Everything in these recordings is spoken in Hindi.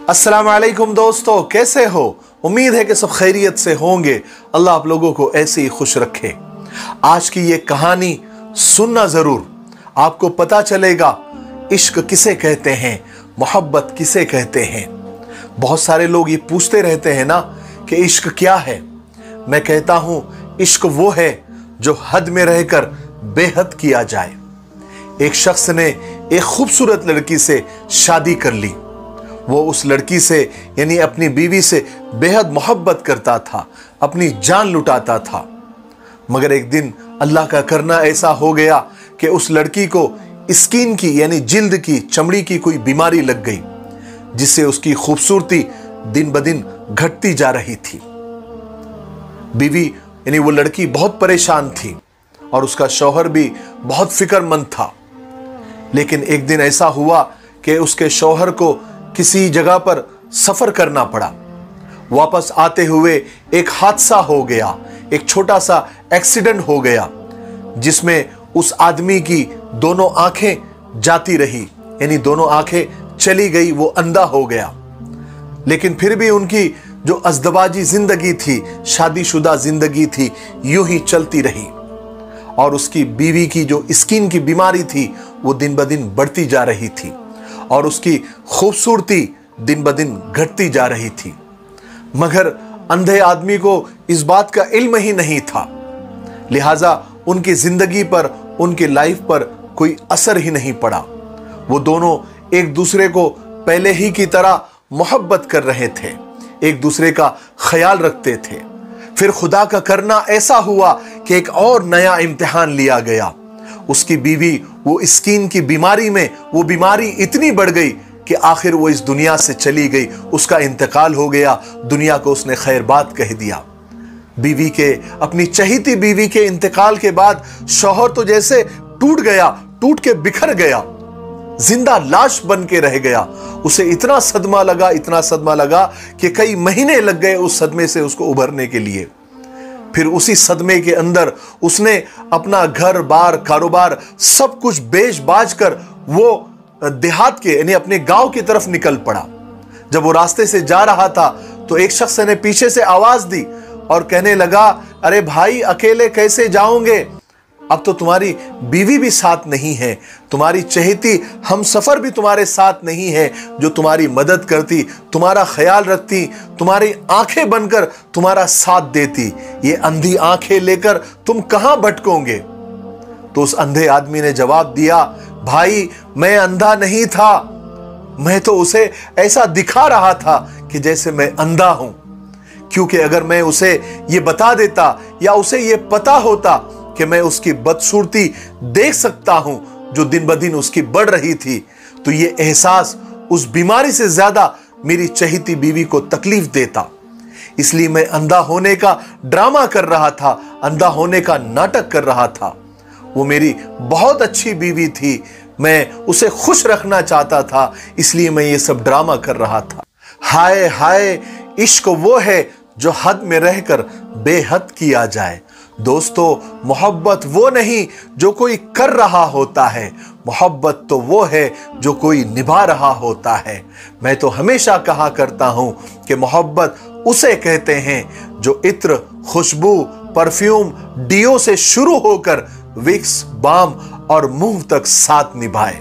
अस्सलाम वालेकुम दोस्तों, कैसे हो? उम्मीद है कि सब खैरियत से होंगे। अल्लाह आप लोगों को ऐसे ही खुश रखे। आज की ये कहानी सुनना जरूर, आपको पता चलेगा इश्क किसे कहते हैं, मोहब्बत किसे कहते हैं। बहुत सारे लोग ये पूछते रहते हैं ना कि इश्क क्या है। मैं कहता हूं इश्क वो है जो हद में रहकर बेहद किया जाए। एक शख्स ने एक खूबसूरत लड़की से शादी कर ली। वो उस लड़की से यानी अपनी बीवी से बेहद मोहब्बत करता था, अपनी जान लुटाता था। मगर एक दिन अल्लाह का करना ऐसा हो गया कि उस लड़की को स्किन की यानी जिल्द की, चमड़ी की कोई बीमारी लग गई, जिससे उसकी खूबसूरती दिन ब दिन घटती जा रही थी। बीवी यानी वो लड़की बहुत परेशान थी और उसका शौहर भी बहुत फिक्रमंद था। लेकिन एक दिन ऐसा हुआ कि उसके शौहर को किसी जगह पर सफर करना पड़ा। वापस आते हुए एक हादसा हो गया, एक छोटा सा एक्सीडेंट हो गया, जिसमें उस आदमी की दोनों आंखें जाती रही, यानी दोनों आंखें चली गई, वो अंधा हो गया। लेकिन फिर भी उनकी जो अज़दवाजी जिंदगी थी, शादीशुदा जिंदगी थी, यूं ही चलती रही। और उसकी बीवी की जो स्किन की बीमारी थी वो दिन ब दिन बढ़ती जा रही थी और उसकी खूबसूरती दिन ब दिन घटती जा रही थी। मगर अंधे आदमी को इस बात का इल्म ही नहीं था, लिहाजा उनकी जिंदगी पर, उनकी लाइफ पर कोई असर ही नहीं पड़ा। वो दोनों एक दूसरे को पहले ही की तरह मोहब्बत कर रहे थे, एक दूसरे का ख्याल रखते थे। फिर खुदा का करना ऐसा हुआ कि एक और नया इम्तिहान लिया गया। उसकी बीवी वो स्किन की बीमारी में, वो बीमारी इतनी बढ़ गई कि आखिर वो इस दुनिया से चली गई, उसका इंतकाल हो गया। दुनिया को उसने खैर बात कह दिया। बीवी के, अपनी चहीती बीवी के इंतकाल के बाद शौहर तो जैसे टूट गया, टूट के बिखर गया, जिंदा लाश बन के रह गया। उसे इतना सदमा लगा, इतना सदमा लगा कि कई महीने लग गए उस सदमे से उसको उभरने के लिए। फिर उसी सदमे के अंदर उसने अपना घर बार, कारोबार सब कुछ बेच बाज कर वो देहात के यानी अपने गांव की तरफ निकल पड़ा। जब वो रास्ते से जा रहा था तो एक शख्स ने पीछे से आवाज दी और कहने लगा, अरे भाई, अकेले कैसे जाओगे? अब तो तुम्हारी बीवी भी साथ नहीं है, तुम्हारी चहेती हम सफर भी तुम्हारे साथ नहीं है, जो तुम्हारी मदद करती, तुम्हारा ख्याल रखती, तुम्हारी आंखें बनकर तुम्हारा साथ देती। ये अंधी आंखें लेकर तुम कहां भटकोगे? तो उस अंधे आदमी ने जवाब दिया, भाई, मैं अंधा नहीं था, मैं तो उसे ऐसा दिखा रहा था कि जैसे मैं अंधा हूं। क्योंकि अगर मैं उसे ये बता देता या उसे ये पता होता कि मैं उसकी बदसूरती देख सकता हूं जो दिन ब दिन उसकी बढ़ रही थी, तो ये एहसास उस बीमारी से ज्यादा मेरी चहीती बीवी को तकलीफ देता। इसलिए मैं अंधा होने का ड्रामा कर रहा था, अंधा होने का नाटक कर रहा था। वो मेरी बहुत अच्छी बीवी थी, मैं उसे खुश रखना चाहता था, इसलिए मैं ये सब ड्रामा कर रहा था। हाय हाय, इश्क वो है जो हद में रहकर बेहद किया जाए। दोस्तों, मोहब्बत वो नहीं जो कोई कर रहा होता है, मोहब्बत तो वो है जो कोई निभा रहा होता है। मैं तो हमेशा कहा करता हूं कि मोहब्बत उसे कहते हैं जो इत्र, खुशबू, परफ्यूम, डियो से शुरू होकर विक्स, बाम और मुंह तक साथ निभाए।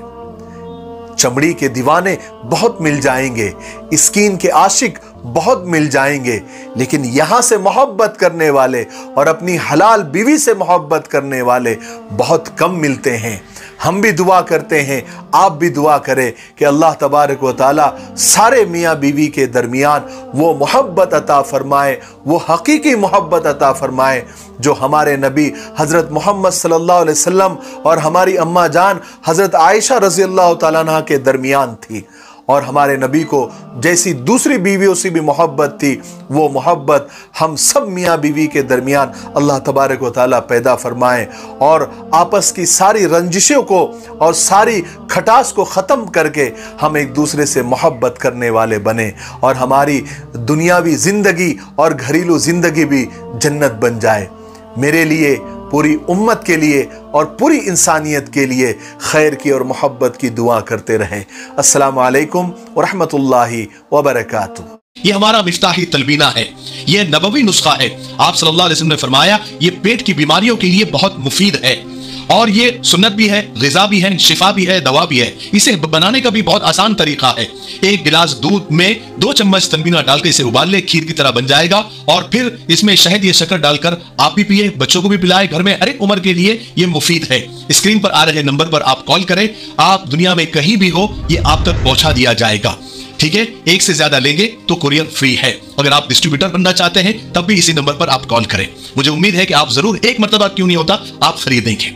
चमड़ी के दीवाने बहुत मिल जाएंगे, स्किन के आशिक बहुत मिल जाएंगे, लेकिन यहां से मोहब्बत करने वाले और अपनी हलाल बीवी से मोहब्बत करने वाले बहुत कम मिलते हैं। हम भी दुआ करते हैं, आप भी दुआ करें कि अल्लाह तबारक व तआला सारे मियाँ बीवी के दरमियान वो मोहब्बत अता फरमाए, वो हकीकी मोहब्बत अता फरमाए जो हमारे नबी हज़रत मोहम्मद सल्लल्लाहु अलैहि वसल्लम और हमारी अम्मा जान हज़रत आयशा रज़ी अल्लाह तआला अन्हा के दरमियान थी। और हमारे नबी को जैसी दूसरी बीवियों से भी मोहब्बत थी, वो मोहब्बत हम सब मियाँ बीवी के दरमियान अल्लाह तबारक व तआला पैदा फरमाए और आपस की सारी रंजिशों को और सारी खटास को ख़त्म करके हम एक दूसरे से मोहब्बत करने वाले बने और हमारी दुनियावी ज़िंदगी और घरेलू ज़िंदगी भी जन्नत बन जाए। मेरे लिए, पूरी उम्मत के लिए और पूरी इंसानियत के लिए खैर की और मोहब्बत की दुआ करते रहें। अस्सलामु अलैकुम व रहमतुल्लाहि व बरकातुहू। ये हमारा मिफ्ताही तलबीना है, ये नबवी नुस्खा है। आप सल्लल्लाहु अलैहि वसल्लम ने फरमाया ये पेट की बीमारियों के लिए बहुत मुफीद है और ये सुन्नत भी है, ग़िज़ा भी है, शिफा भी है, दवा भी है। इसे बनाने का भी बहुत आसान तरीका है। एक गिलास दूध में 2 चम्मच तलबीना डालकर इसे उबाल ले, खीर की तरह बन जाएगा और फिर इसमें शहद या शक्कर डालकर आप भी पिए, बच्चों को भी पिलाए। घर में हर एक उम्र के लिए ये मुफीद है। स्क्रीन पर आ रहे नंबर पर आप कॉल करें, आप दुनिया में कहीं भी हो ये आप तक पहुंचा दिया जाएगा। ठीक है, एक से ज्यादा लेंगे तो कुरियर फ्री है। अगर आप डिस्ट्रीब्यूटर बनना चाहते हैं तब भी इसी नंबर पर आप कॉल करें। मुझे उम्मीद है कि आप जरूर एक मर्तबा क्यों नहीं होता आप खरीदेंगे।